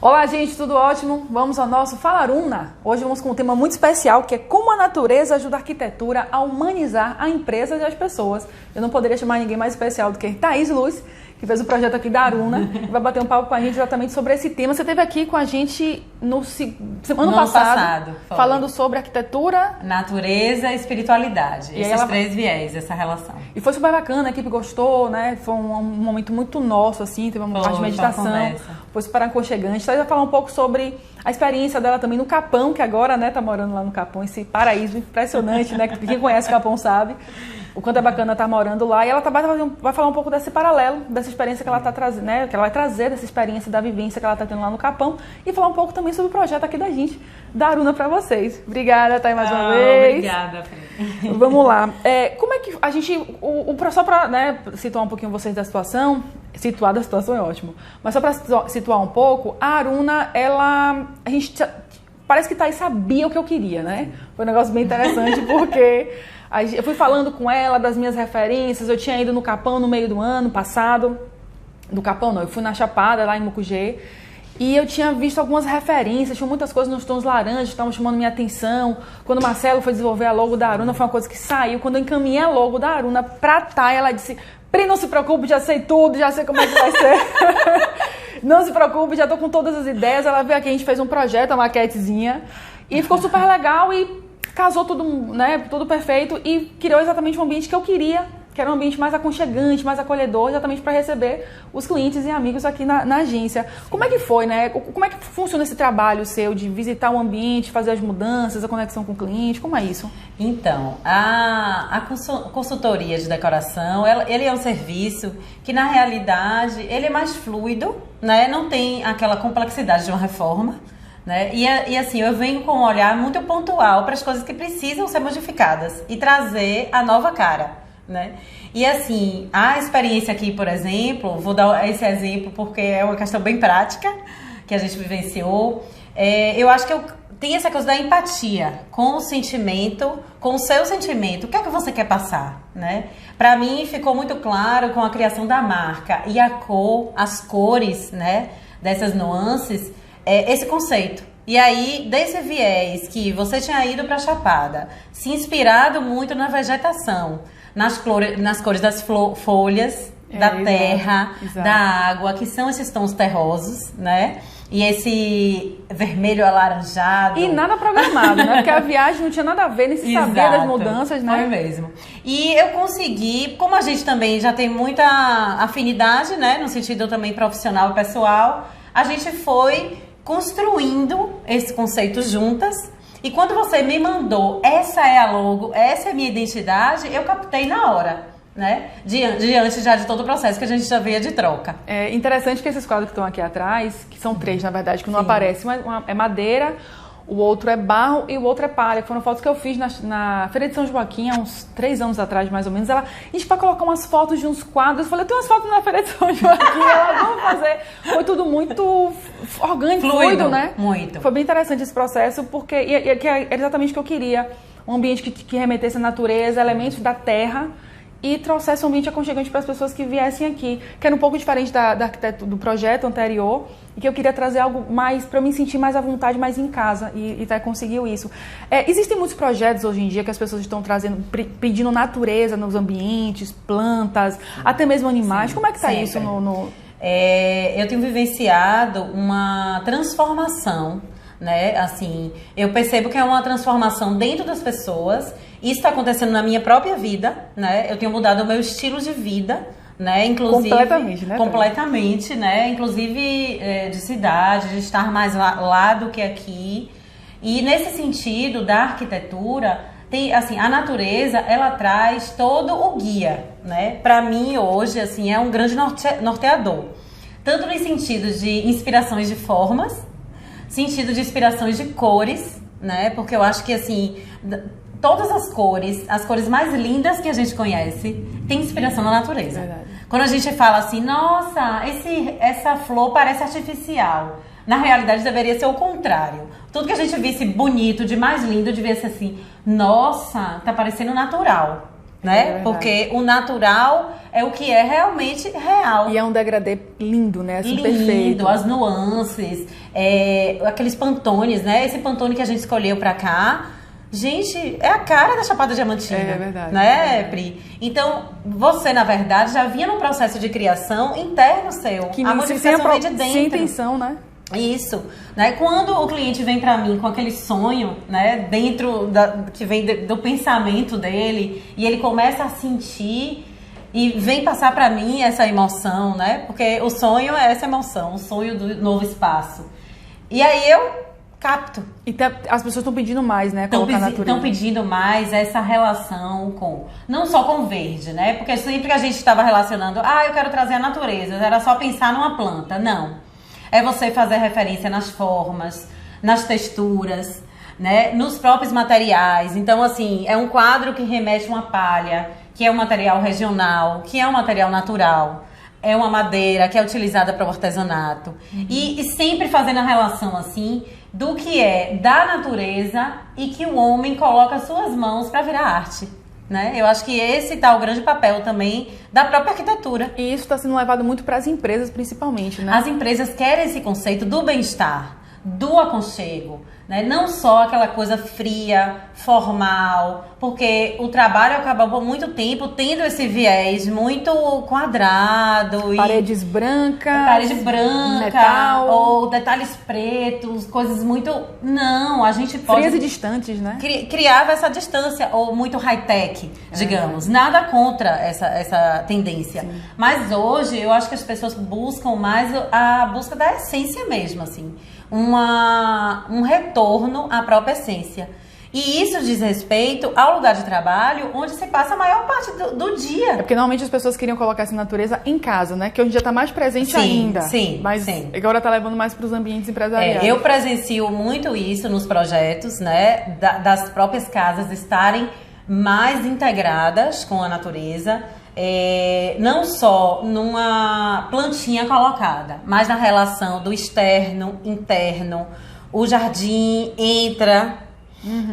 Olá, gente, tudo ótimo? Vamos ao nosso Falaruna. Hoje vamos com um tema muito especial, que é como a natureza ajuda a arquitetura a humanizar a empresa e as pessoas. Eu não poderia chamar ninguém mais especial do que Thaís Luz, que fez o projeto aqui da Aruna, e vai bater um papo com a gente exatamente sobre esse tema. Você esteve aqui com a gente no ano passado falando sobre arquitetura, natureza e espiritualidade. Esses três viés, essa relação. E foi super bacana, a equipe gostou, né? Foi um momento muito nosso, assim, teve uma parte de meditação, foi super aconchegante. Então, vai falar um pouco sobre a experiência dela também no Capão, que agora, né, tá morando lá no Capão, esse paraíso impressionante, né? Quem conhece o Capão sabe o quanto é bacana estar morando lá. E ela vai falar um pouco desse paralelo, dessa experiência que ela tá trazendo, né? Que ela vai trazer dessa experiência, da vivência que ela tá tendo lá no Capão. E falar um pouco também sobre o projeto aqui da gente, da Aruna, pra vocês. Obrigada, Thay, mais uma vez. Obrigada, Fê. Vamos lá. Como é que a gente... Só pra, né, situar um pouquinho vocês da situação... Situar da situação é ótimo. Mas só pra situar um pouco, a Aruna, a gente parece que Thay sabia o que eu queria, né? Foi um negócio bem interessante, porque... Eu fui falando com ela das minhas referências, eu tinha ido no Capão no meio do ano passado, do Capão não, eu fui na Chapada, lá em Mucugê, e eu tinha visto algumas referências, tinha muitas coisas nos tons laranjas que estavam chamando minha atenção. Quando o Marcelo foi desenvolver a logo da Aruna, foi uma coisa que saiu. Quando eu encaminhei a logo da Aruna pra Thay, ela disse, Pri, não se preocupe, já sei tudo, já sei como é que vai ser. Não se preocupe, já tô com todas as ideias. Ela veio aqui, a gente fez um projeto, uma maquetezinha, e ficou super legal e casou tudo, né, tudo perfeito e criou exatamente o ambiente que eu queria, que era um ambiente mais aconchegante, mais acolhedor, exatamente para receber os clientes e amigos aqui na agência. Como é que foi, né? Como é que funciona esse trabalho seu de visitar o ambiente, fazer as mudanças, a conexão com o cliente? Como é isso? Então, a consultoria de decoração, ele é um serviço que, na realidade, ele é mais fluido, né? Não tem aquela complexidade de uma reforma. Né? E assim, eu venho com um olhar muito pontual para as coisas que precisam ser modificadas e trazer a nova cara, né? E assim, a experiência aqui, por exemplo, vou dar esse exemplo porque é uma questão bem prática que a gente vivenciou. Eu acho que tem essa coisa da empatia com o sentimento, com o seu sentimento. O que é que você quer passar, né? Para mim ficou muito claro com a criação da marca e as cores, né? Dessas nuances. Esse conceito. E aí, desse viés que você tinha ido para a Chapada, se inspirado muito na vegetação, nas cores das folhas, da terra, exato. Da água, que são esses tons terrosos, né? E esse vermelho alaranjado. E nada programado, né? Porque a viagem não tinha nada a ver nesse saber das mudanças, né? Foi mesmo. E eu consegui, como a gente também já tem muita afinidade, né? No sentido também profissional e pessoal, a gente foi construindo esse conceito juntas. E quando você me mandou, essa é a logo, essa é a minha identidade, eu captei na hora, né? Diante já de todo o processo que a gente já veio de troca. É interessante que esses quadros que estão aqui atrás, que são três, na verdade, que não aparecem, é madeira, o outro é barro e o outro é palha. Foram fotos que eu fiz na Feira de São Joaquim, há uns 3 anos atrás, mais ou menos. A gente vai colocar umas fotos de uns quadros. Eu falei, eu tenho umas fotos na Feira de São Joaquim, vamos fazer. Foi tudo muito orgânico, fluido, né? Muito. Foi bem interessante esse processo, porque era exatamente o que eu queria. Um ambiente que remetesse à natureza, elementos da terra, e trouxesse um ambiente aconchegante para as pessoas que viessem aqui, que era um pouco diferente da arquitetura do projeto anterior, e que eu queria trazer algo mais, para eu me sentir mais à vontade, mais em casa, e Thay conseguiu isso. Existem muitos projetos hoje em dia que as pessoas estão trazendo, pedindo natureza nos ambientes, plantas, até mesmo animais. Sim, como é que está sempre. isso Eu tenho vivenciado uma transformação, né? Assim, eu percebo que é uma transformação dentro das pessoas. Isso está acontecendo na minha própria vida, né? Eu tenho mudado o meu estilo de vida, né? Inclusive completamente, né? Completamente, né? Inclusive de cidade, de estar mais lá do que aqui. E nesse sentido da arquitetura, tem assim, a natureza, ela traz todo o guia, né? Para mim hoje, assim, é um grande norteador. Tanto nos sentidos de inspirações de formas, sentido de inspirações de cores, né? Porque eu acho que assim, todas as cores mais lindas que a gente conhece, tem inspiração na natureza. Verdade. Quando a gente fala assim, nossa, essa flor parece artificial. Na realidade, deveria ser o contrário. Tudo que a gente visse bonito, de mais lindo, devia ser assim, nossa, tá parecendo natural, né? Porque o natural é o que é realmente real. E é um degradê lindo, né? Assim, Lindo, perfeito. as nuances, aqueles pantones, né? Esse pantone que a gente escolheu pra cá, gente, é a cara da Chapada Diamantina. É verdade. Né, Pri? Então, você, na verdade, já vinha num processo de criação interno seu. Que a modificação vem de dentro. Sem intenção, né? Isso, né? Quando o cliente vem para mim com aquele sonho, né, que vem do pensamento dele, e ele começa a sentir e vem passar para mim essa emoção, né? Porque o sonho é essa emoção, o sonho do novo espaço. E aí eu capto. E as pessoas estão pedindo mais, né? Colocar a natureza. Estão pedindo mais essa relação com, não só com o verde, né? Porque sempre que a gente estava relacionando, eu quero trazer a natureza, era só pensar numa planta. Não. É você fazer referência nas formas, nas texturas, né? Nos próprios materiais. Então, assim, é um quadro que remete a uma palha, que é um material regional, que é um material natural. É uma madeira que é utilizada para o artesanato. E sempre fazendo a relação, assim, do que é da natureza e que o homem coloca as suas mãos para virar arte. Né? Eu acho que esse tá o grande papel também da própria arquitetura. E isso está sendo levado muito para as empresas, principalmente, né? As empresas querem esse conceito do bem-estar, do aconchego, né? Não só aquela coisa fria, formal, porque o trabalho acaba por muito tempo tendo esse viés muito quadrado. Paredes brancas, parede branca, metal, ou detalhes pretos, coisas muito... Não, a gente pode... frias e distantes, né? Criava essa distância, ou muito high-tech, digamos. Nada contra essa tendência. Sim. Mas hoje, eu acho que as pessoas buscam mais a busca da essência mesmo, assim. Um retorno à própria essência. E isso diz respeito ao lugar de trabalho onde se passa a maior parte do dia. É porque normalmente as pessoas queriam colocar essa natureza em casa, né? Que hoje já está mais presente ainda. Sim, mas agora está levando mais para os ambientes empresariais. Eu presencio muito isso nos projetos, né? Das próprias casas estarem mais integradas com a natureza. Não só numa plantinha colocada, mas na relação do externo, interno. O jardim entra,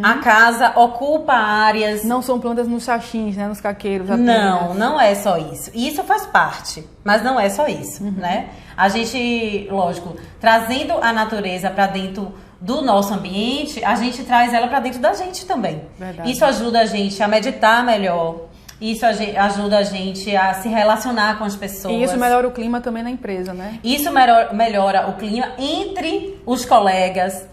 a casa ocupa áreas. Não são plantas nos sachins, né? Nos caqueiros apenas. Não é só isso. Isso faz parte, mas não é só isso, né? A gente, lógico, trazendo a natureza para dentro do nosso ambiente, a gente traz ela para dentro da gente também. Verdade. Isso ajuda a gente a meditar melhor. Isso ajuda a gente a se relacionar com as pessoas. E isso melhora o clima também na empresa, né? Isso melhora o clima entre os colegas,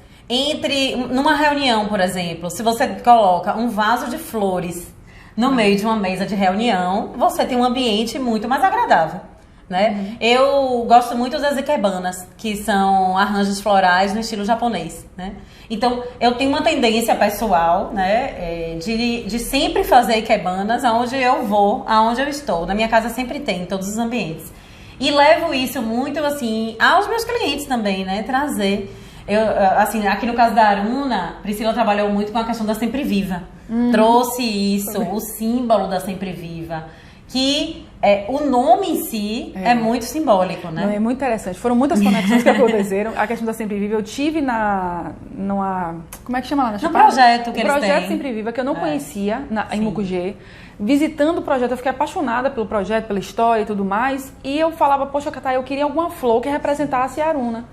numa reunião, por exemplo. Se você coloca um vaso de flores no meio de uma mesa de reunião, você tem um ambiente muito mais agradável, né? Eu gosto muito das ikebanas, que são arranjos florais no estilo japonês, né? Então, eu tenho uma tendência pessoal, né, de sempre fazer ikebanas aonde eu vou, aonde eu estou. Na minha casa sempre tem, em todos os ambientes. E levo isso muito, assim, aos meus clientes também, né, trazer. Assim, aqui no caso da Aruna, Priscila trabalhou muito com a questão da Sempre Viva. Trouxe isso, o símbolo da Sempre Viva. Que o nome em si é muito simbólico, né? Não, é muito interessante. Foram muitas conexões que aconteceram. A questão da Sempre Viva, eu tive como é que chama lá? No projeto que eles têm. Projeto Sempre Viva, que eu não conhecia em Mucugê. Visitando o projeto, eu fiquei apaixonada pelo projeto, pela história e tudo mais. E eu falava, poxa, Catá, eu queria alguma flor que representasse a Aruna.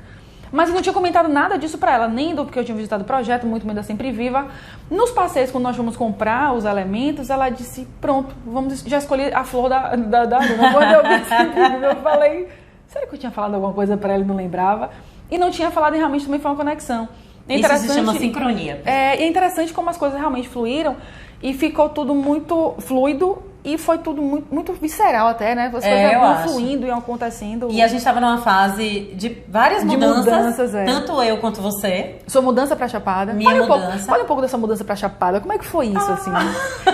Mas eu não tinha comentado nada disso pra ela, nem do porque eu tinha visitado o projeto, muito menos da Sempre Viva. Nos passeios, quando nós fomos comprar os elementos, ela disse, pronto, já escolhi a flor da Aruna. Quando eu vi Sempre Viva, eu falei, será que eu tinha falado alguma coisa pra ela e não lembrava? E não tinha falado e realmente também foi uma conexão. Isso se chama sincronia. E é interessante como as coisas realmente fluíram e ficou tudo muito fluido. E foi tudo muito, muito visceral até, né? As coisas vão fluindo e acontecendo. E a gente estava numa fase de várias mudanças. É. Tanto eu quanto você. Sua mudança pra Chapada. Fale um pouco dessa mudança pra Chapada. Como é que foi isso, assim?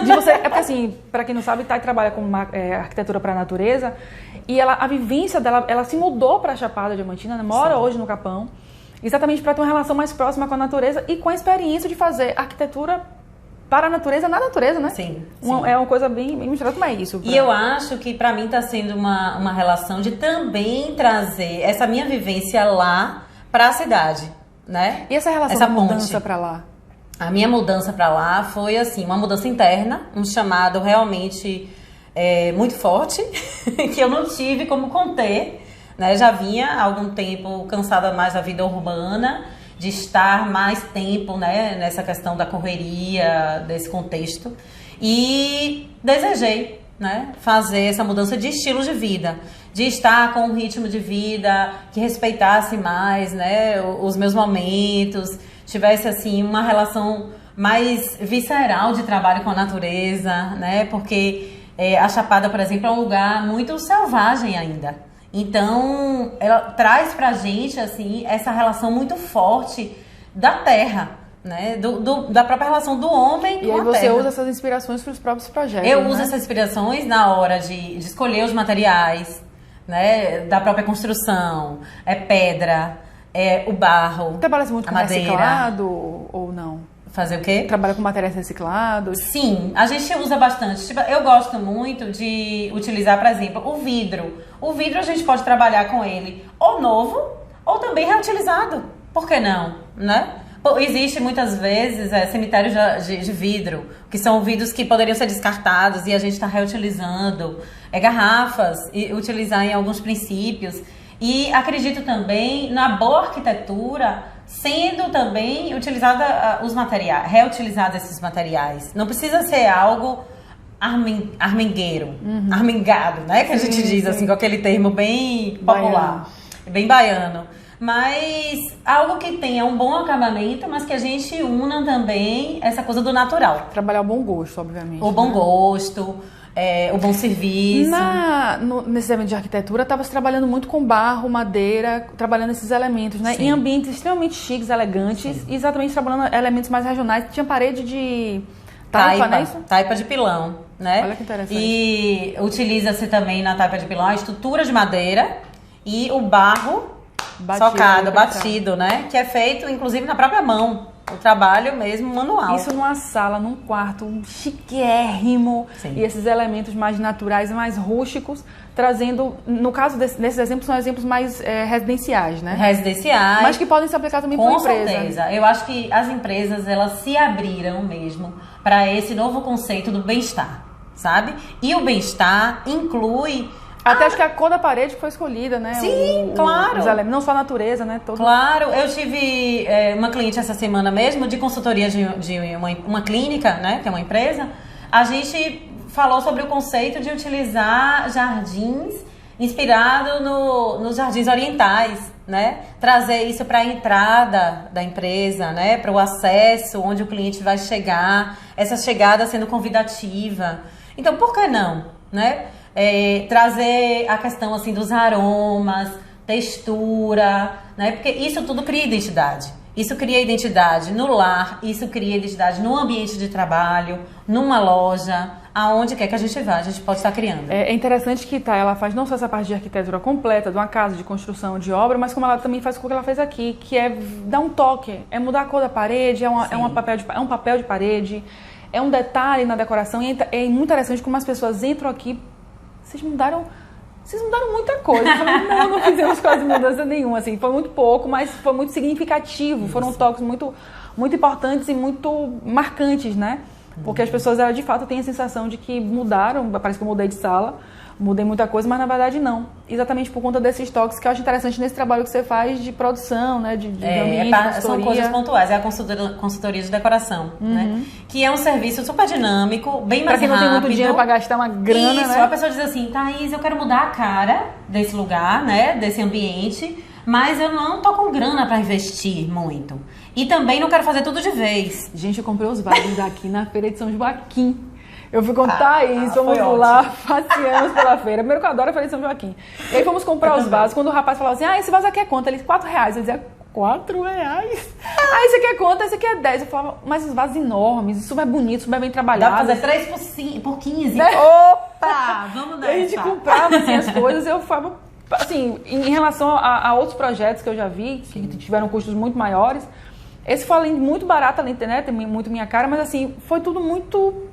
De você, é porque, assim, pra quem não sabe, Thay trabalha com arquitetura pra natureza. E a vivência dela, ela se mudou pra Chapada Diamantina, né? Mora hoje no Capão. Exatamente pra ter uma relação mais próxima com a natureza e com a experiência de fazer arquitetura para a natureza, na natureza, né? Sim. É uma coisa bem misturada. Como é isso? E eu acho que para mim está sendo uma relação de também trazer essa minha vivência lá para a cidade, né? E essa relação da mudança para lá? A minha mudança para lá foi assim, uma mudança interna, um chamado realmente muito forte, que eu não tive como conter, né? Já vinha há algum tempo cansada mais da vida urbana, de estar mais tempo, né, nessa questão da correria, desse contexto. E desejei, né, fazer essa mudança de estilo de vida, de estar com um ritmo de vida que respeitasse mais, né, os meus momentos, tivesse assim uma relação mais visceral de trabalho com a natureza, né, porque a Chapada, por exemplo, é um lugar muito selvagem ainda. Então, ela traz pra gente, assim, essa relação muito forte da terra, né? Da própria relação do homem com a terra. E aí você usa essas inspirações para os próprios projetos, Eu uso essas inspirações na hora de escolher os materiais, né? Da própria construção, pedra, o barro, trabalha muito a com madeira. reciclado ou não? Fazer o quê? Trabalha com materiais reciclados? Sim, a gente usa bastante. Tipo, eu gosto muito de utilizar, por exemplo, o vidro. O vidro a gente pode trabalhar com ele ou novo ou também reutilizado. Por que não, né? Existe muitas vezes cemitérios de vidro, que são vidros que poderiam ser descartados e a gente está reutilizando. Garrafas, e utilizar em alguns princípios. E acredito também na boa arquitetura, sendo também utilizada os materiais, reutilizados esses materiais. Não precisa ser algo armingueiro, armingado, né? Que a gente diz assim, com aquele termo bem popular, bem baiano. Mas algo que tenha um bom acabamento, mas que a gente una também essa coisa do natural. Trabalhar o bom gosto, obviamente. O bom gosto, o bom serviço. Nesse evento de arquitetura, estava trabalhando muito com barro, madeira, trabalhando esses elementos, né? Sim. Em ambientes extremamente chiques, elegantes, e exatamente trabalhando elementos mais regionais. Tinha parede de taipa, não é isso? Taipa de pilão, né? Olha que interessante. E utiliza-se também na taipa de pilão a estrutura de madeira e o barro batido, né? Que é feito, inclusive, na própria mão. O trabalho mesmo manual. Isso numa sala, num quarto chiquérrimo. Sim. E esses elementos mais naturais, mais rústicos, trazendo, no caso desses exemplos, são exemplos mais residenciais, né? Residenciais. Mas que podem se aplicar também para uma empresa. Com certeza. Eu acho que as empresas, elas se abriram mesmo para esse novo conceito do bem-estar, sabe? E o bem-estar inclui... Até acho que a cor da parede foi escolhida, né? Sim, claro. Os elementos, não só a natureza, né? Claro, eu tive uma cliente essa semana mesmo, de consultoria de uma clínica, né? Que é uma empresa. A gente falou sobre o conceito de utilizar jardins inspirado nos jardins orientais, né? Trazer isso para a entrada da empresa, né? Para o acesso, onde o cliente vai chegar, essa chegada sendo convidativa. Então, por que não, né? Trazer a questão assim dos aromas, textura, né? Porque isso tudo cria identidade. Isso cria identidade no lar, isso cria identidade no ambiente de trabalho, numa loja, aonde quer que a gente vá, a gente pode estar criando. É interessante que ela faz não só essa parte de arquitetura completa, de uma casa, de construção, de obra, mas como ela também faz o que ela fez aqui, que é dar um toque, é mudar a cor da parede, é um papel de parede, é um detalhe na decoração. E é muito interessante como as pessoas entram aqui. Vocês mudaram muita coisa. Eu falei, não fizemos quase mudança nenhuma. Assim, foi muito pouco, mas foi muito significativo. Isso. Foram toques muito, muito importantes e muito marcantes, né? Porque as pessoas, de fato, têm a sensação de que mudaram. Parece que eu mudei de sala, mudei muita coisa, mas na verdade não. Exatamente por conta desses toques que eu acho interessante nesse trabalho que você faz de produção, né? De ambiente, são coisas pontuais. É a consultoria de decoração, né? Que é um serviço super dinâmico, bem mais rápido. Pra quem não tem muito dinheiro pra gastar uma grana, isso, né? A pessoa diz assim, Thaís, eu quero mudar a cara desse lugar, né? Desse ambiente, mas eu não tô com grana pra investir muito. E também não quero fazer tudo de vez. Gente, eu comprei os vasos daqui na feira de São Joaquim. Eu fui com Thaís, fomos lá, passeamos pela feira. Primeiro que eu adoro a feira de São Joaquim. E aí fomos comprar os vasos. Quando o rapaz falou assim, esse vaso aqui é quanto? Ele disse, R$4. Eu dizia, R$4? Ah, esse aqui é quanto? Esse aqui é 10. Eu falava, mas os vasos enormes, super bonitos, super bem trabalhados. Dá pra fazer 3 por 15. Opa! Vamos nessa. E a gente comprava assim, as coisas e eu falava, assim, em relação a outros projetos que eu já vi, que tiveram custos muito maiores, esse foi além muito barato, além de né, ter muito minha cara, mas assim, foi tudo muito...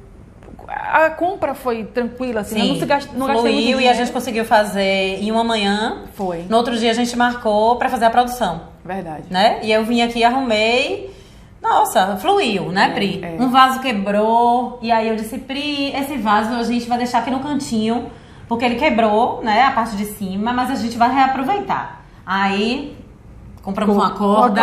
A compra foi tranquila, assim, sim, não gastei muito dinheiro. E a gente conseguiu fazer em uma manhã. Foi. No outro dia a gente marcou pra fazer a produção. Verdade. Né? E eu vim aqui, arrumei. Nossa, fluiu, né, Pri? Um vaso quebrou, e aí eu disse, Pri, esse vaso a gente vai deixar aqui no cantinho, porque ele quebrou, né, a parte de cima, mas a gente vai reaproveitar. Aí compramos uma corda.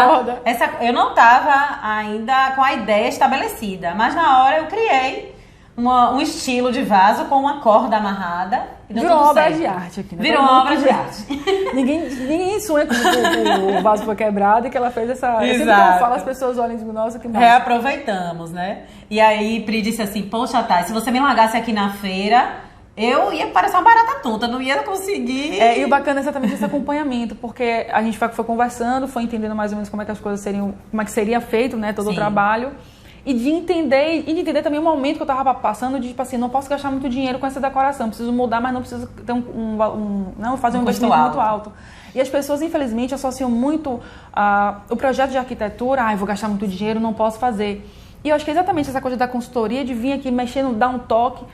Eu não tava ainda com a ideia estabelecida, mas na hora eu criei um estilo de vaso com uma corda amarrada. Virou uma obra de arte aqui, né? Virou uma obra de arte. Ninguém sonha que o vaso foi quebrado e que ela fez essa... Exato. Sempre que eu falo, as pessoas olham e dizem, nossa, que massa. Reaproveitamos, né? E aí Pri disse assim, poxa, Thay, se você me largasse aqui na feira, eu ia parecer uma barata tonta, não ia conseguir... E o bacana é exatamente esse acompanhamento, porque a gente foi conversando, foi entendendo mais ou menos como é que as coisas seriam, como é que seria feito, né, todo o trabalho. E de entender também o momento que eu tava passando, de tipo assim, não posso gastar muito dinheiro com essa decoração, preciso mudar, mas não preciso ter não fazer um investimento muito alto. E as pessoas, infelizmente, associam muito o projeto de arquitetura, eu vou gastar muito dinheiro, não posso fazer. E eu acho que é exatamente essa coisa da consultoria, de vir aqui mexendo, dar um toque,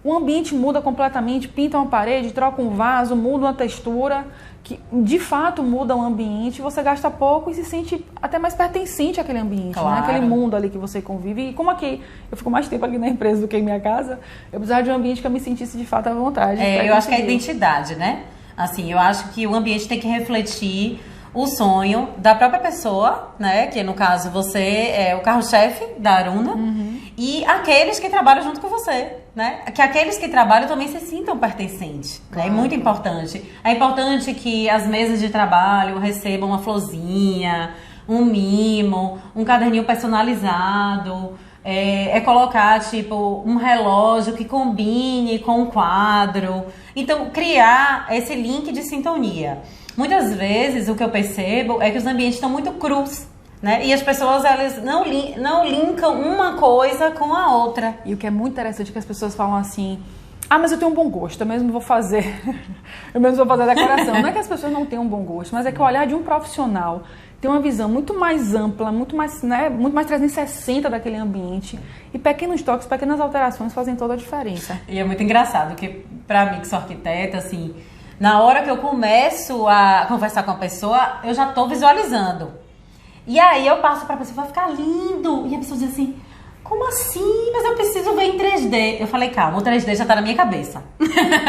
o ambiente muda completamente, pinta uma parede, troca um vaso, muda uma textura, que de fato muda o ambiente, você gasta pouco e se sente até mais pertencente àquele ambiente, claro, né? Aquele mundo ali que você convive. E como aqui eu fico mais tempo aqui na empresa do que em minha casa, eu precisava de um ambiente que eu me sentisse de fato à vontade. Eu acho que é a identidade, né? Assim, eu acho que o ambiente tem que refletir o sonho da própria pessoa, né? Que no caso você é o carro-chefe da Aruna, e aqueles que trabalham junto com você, né? Que aqueles que trabalham também se sintam pertencentes, né? É muito importante. É importante que as mesas de trabalho recebam uma florzinha, um mimo, um caderninho personalizado. É colocar, tipo, um relógio que combine com um quadro. Então, criar esse link de sintonia. Muitas vezes, o que eu percebo é que os ambientes estão muito crus, né? E as pessoas, elas não linkam uma coisa com a outra. E o que é muito interessante é que as pessoas falam assim, mas eu tenho um bom gosto, eu mesmo vou fazer a decoração. Não é que as pessoas não tenham um bom gosto, mas é que o olhar de um profissional tem uma visão muito mais ampla, muito mais 360 daquele ambiente. E pequenos toques, pequenas alterações fazem toda a diferença. E é muito engraçado, que pra mim, que sou arquiteta, assim, na hora que eu começo a conversar com a pessoa, eu já tô visualizando. E aí eu passo pra pessoa, vai ficar lindo. E a pessoa diz assim, como assim? Mas eu preciso ver em 3D. Eu falei, calma, o 3D já tá na minha cabeça.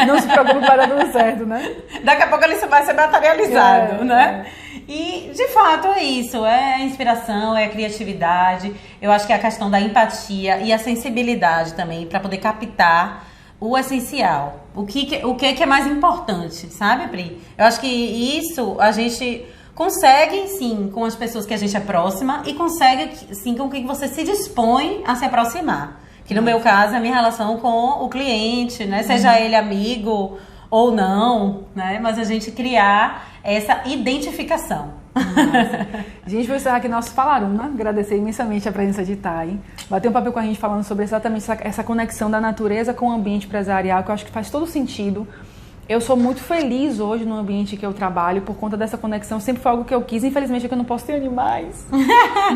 Não se preocupe, vai dar tudo certo, né? Daqui a pouco ele vai ser materializado, né? E, de fato, é isso. É inspiração, é criatividade. Eu acho que é a questão da empatia e a sensibilidade também, para poder captar o essencial. O que é mais importante, sabe, Pri? Eu acho que isso a gente consegue, sim, com as pessoas que a gente é próxima e consegue, sim, com quem você se dispõe a se aproximar. Que no meu caso é a minha relação com o cliente, né? Seja ele amigo ou não, né? Mas a gente criar essa identificação. A gente vai encerrar aqui nosso Fala Aruna, agradecer imensamente a presença de Thay, bater um papel com a gente falando sobre exatamente essa conexão da natureza com o ambiente empresarial, que eu acho que faz todo sentido. Eu sou muito feliz hoje no ambiente que eu trabalho por conta dessa conexão, sempre foi algo que eu quis, infelizmente é que eu não posso ter animais,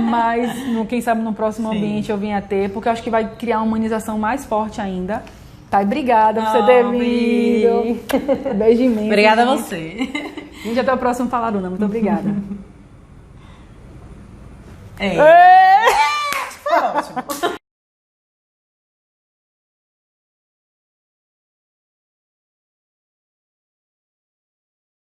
mas quem sabe no próximo ambiente eu venha a ter, porque eu acho que vai criar uma humanização mais forte ainda. Thay, obrigada por você ter vindo. Beijo imenso. Obrigada a você. Gente, até o próximo Fala Aruna. Muito obrigada. Foi ótimo.